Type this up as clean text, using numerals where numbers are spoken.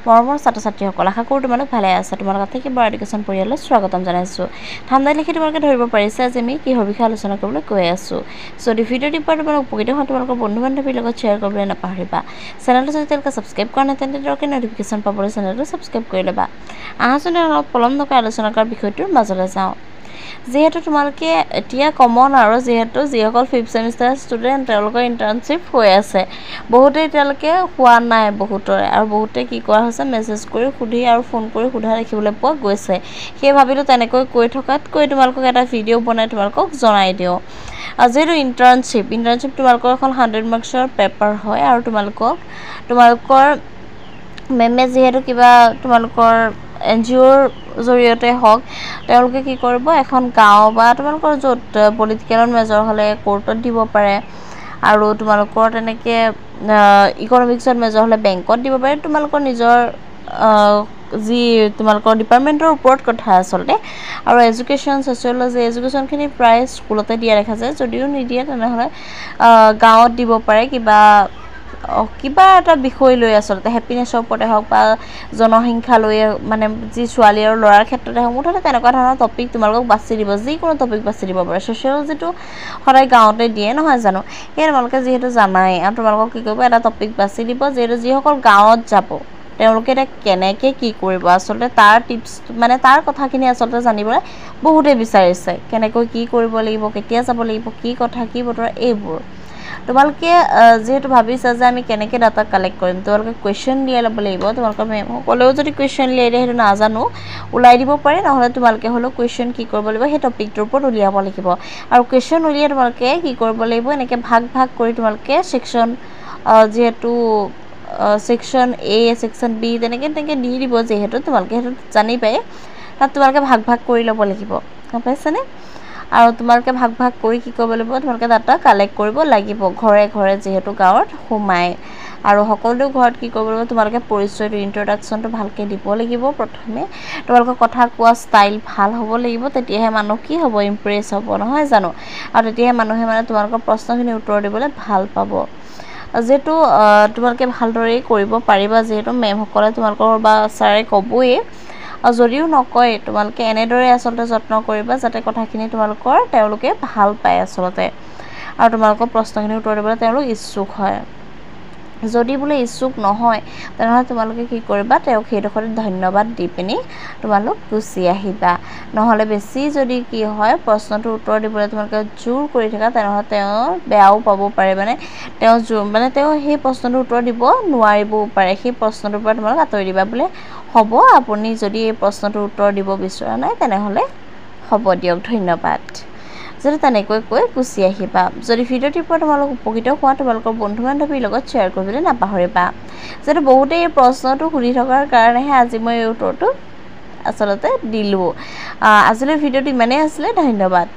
মৰমৰ ছাত্ৰ-ছাত্ৰীসকল আশা কৰোঁ তোমালোক ভালে আছে তোমালোক থেকে বৰ এডুকেশ্যন পৰিয়াললৈ স্বাগতম জনাইছোঁ ঠাণ্ডাই লিখি তোমালোকে ধৰিব পাৰিছে যে আমি কিহৰ বিষয়ে আলোচনা কৰিবলৈ গৈ আছোঁ যদি ভিডিঅ'টি পৰা তোমালোক উপকৃত হোৱা তোমালোকৰ বন্ধু-বান্ধৱীৰ লগত শ্বেয়াৰ কৰিবলৈ নাপাহৰিবা চেনেলটো যদি তেওঁলোকে ছাবস্ক্ৰাইব কৰা নাই তেন্তে দৰকাৰ নটিফিকেশ্যন পাবলৈ চেনেলটো ছাবস্ক্ৰাইব কৰি ল'বা আহাচোন অলপ পলম নকৰি আলোচনা কৰাৰ বিষয়টোৰ মাজলৈ যাওঁ যেহেতু তোমালোকে এতিয়া কমন আৰু যেহেতু যিসকল 5th সেমিষ্টাৰ ষ্টুডেণ্ট তেওঁলোকৰ ইণ্টাৰ্ণশ্বিপ হৈ আছে বহুতে এতিয়ালৈকে হোৱা নাই বহুতৰে আৰু বহুতে কি কৰা হৈছে মেছেজ কৰি সুধি আৰু ফোন কৰি সোধা দেখিবলৈ পোৱা গৈছে সেই ভাবিলোঁ তেনেকৈ কৈ থকাতকৈ তোমালোকক এটা ভিডিঅ' বনাই তোমালোকক জনাই দিওঁ যেহেতু ইণ্টাৰ্ণশ্বিপ তোমালোকৰ এখন 100 মাৰ্কছৰ পেপাৰ হয় আৰু তোমালোকৰ মেমে যিহেতু কিবা তোমালোকৰ এনজিঅ'ৰ জৰিয়তে হওক তেওঁলোকে কি কৰিব এখন গাঁও বা তোমালোকৰ য'ত পলিটিকেলত মেজৰ হ'লে কোৰ্টত দিব পাৰে আৰু তোমালোকৰ তেনেকৈ ইকনমিক্সত মেজৰ হ'লে বেংকত দিব পাৰে তোমালোকৰ নিজৰ যি তোমালোকৰ ডিপাৰ্টমেণ্টৰ ওপৰত কথা আচলতে আৰু এডুকেশ্যন ছ'চিয়লজি এডুকেশ্যনখিনি প্ৰায় স্কুলতে দিয়া দেখা যায় যদিও নিদিয়ে তেনেহ'লে গাঁৱত দিব পাৰে কিবা এটা বিষয় লৈ আচলতে হেপিনেছৰ ওপৰতে হওক বা জনসংখ্যা লৈ মানে যি ছোৱালী আৰু ল'ৰাৰ ক্ষেত্ৰতে হওক মুঠতে তেনেকুৱা ধৰণৰ টপিক তোমালোকক বাছি দিব যিকোনো টপিক বাছি দিব পাৰে ছ'চিয়লজিটো সদায় গাঁৱতে দিয়ে নহয় জানো সেই তোমালোকে যিহেতু জানাই আৰু তোমালোকক কি কৰিব এটা টপিক বাছি দিব যিহেতু যিসকল গাঁৱত যাব তেওঁলোকে এতিয়া কেনেকৈ কি কৰিব আচলতে তাৰ টিপছ মানে তাৰ কথাখিনি আচলতে জানিবলৈ বহুতে বিচাৰিছে কেনেকৈ কি কৰিব লাগিব কেতিয়া যাব লাগিব কি কথা কি বতৰা এইবোৰ তোমালোকে যেহেতু ভাবিছা যে আমি কেনেকৈ ডাটা কালেক্ট কৰিম তোমালোকে কুৱেশ্যন উলিয়াই ল'ব লাগিব তোমালোকৰ মেমসকলেও যদি কুৱেশ্যন উলিয়াই দিয়ে সেইটো নাজানো ওলাই দিব পাৰে নহ'লে তোমালোকে হ'লেও কুৱেশ্যন কি কৰিব লাগিব সেই টপিকটোৰ ওপৰত উলিয়াব লাগিব আৰু কুৱেশ্যন উলিয়াই তোমালোকে কি কৰিব লাগিব এনেকৈ ভাগ কৰি তোমালোকে ছেকশ্যন যিহেতু ছেকশ্যন এ ছেকশ্যন বি তেনেকৈ দি দিব যিহেতু তোমালোকে সেইটো জানি পায় তাত তোমালোকে ভাগ কৰি ল'ব লাগিব গম পাইছানে আৰু তোমালোকে ভাগ কৰি কি কৰিব লাগিব তোমালোকে ডাটা কালেক্ট কৰিব লাগিব ঘৰে ঘৰে যিহেতু গাঁৱত সোমাই আৰু সকলো ঘৰত কি কৰিব লাগিব তোমালোকে পৰিচয়টো ইন্ট্ৰডাকশ্যনটো ভালকৈ দিব লাগিব প্ৰথমে তোমালোকৰ কথা কোৱা ষ্টাইল ভাল হ'ব লাগিব তেতিয়াহে মানুহ কি হ'ব ইমপ্ৰেছ হ'ব নহয় জানো আৰু তেতিয়াহে মানুহে মানে তোমালোকৰ প্ৰশ্নখিনি উত্তৰ দিবলৈ ভাল পাব যেহেতু তোমালোকে ভালদৰে কৰিব পাৰিবা যেহেতু মেমসকলে তোমালোকৰ বা ছাৰে ক'বই যদিও নকয় তোমালোকে এনেদৰে আচলতে যত্ন কৰিবা যাতে কথাখিনি তেওঁলোকে ভাল পায় আচলতে আৰু তোমালোকৰ প্ৰশ্নখিনি উত্তৰ দিবলৈ তেওঁলোক ইচ্ছুক হয় যদি বোলে ইচ্ছুক নহয় তেনেহ'লে তোমালোকে কি কৰিবা তেওঁক সেইডোখৰত ধন্যবাদ দি পিনি তোমালোক গুচি আহিবা নহ'লে বেছি যদি কি হয় প্ৰশ্নটোৰ উত্তৰ দিবলৈ তোমালোকে জোৰ কৰি থাকা তেনেহ'লে তেওঁ বেয়াও পাব পাৰে তেওঁ সেই প্ৰশ্নটোৰ উত্তৰ দিব নোৱাৰিবও পাৰে সেই প্ৰশ্নটোৰ পৰা তোমালোক আঁতৰি দিবা বোলে হ'ব আপুনি যদি এই প্ৰশ্নটোৰ উত্তৰ দিব বিচৰা নাই তেনেহ'লে হ'ব দিয়ক ধন্যবাদ যদি তেনেকৈ কৈ গুচি আহিবা যদি ভিডিঅ'টিৰ পৰা তোমালোক উপকৃত হোৱা তোমালোকৰ বন্ধু-বান্ধৱীৰ লগত শ্বেয়াৰ কৰিবলৈ নাপাহৰিবা যিহেতু বহুতে এই প্ৰশ্নটো সুধি থকাৰ কাৰণেহে আজি মই এই উত্তৰটো আচলতে দিলোঁ আজিলৈ ভিডিঅ'টো ইমানেই আছিলে ধন্যবাদ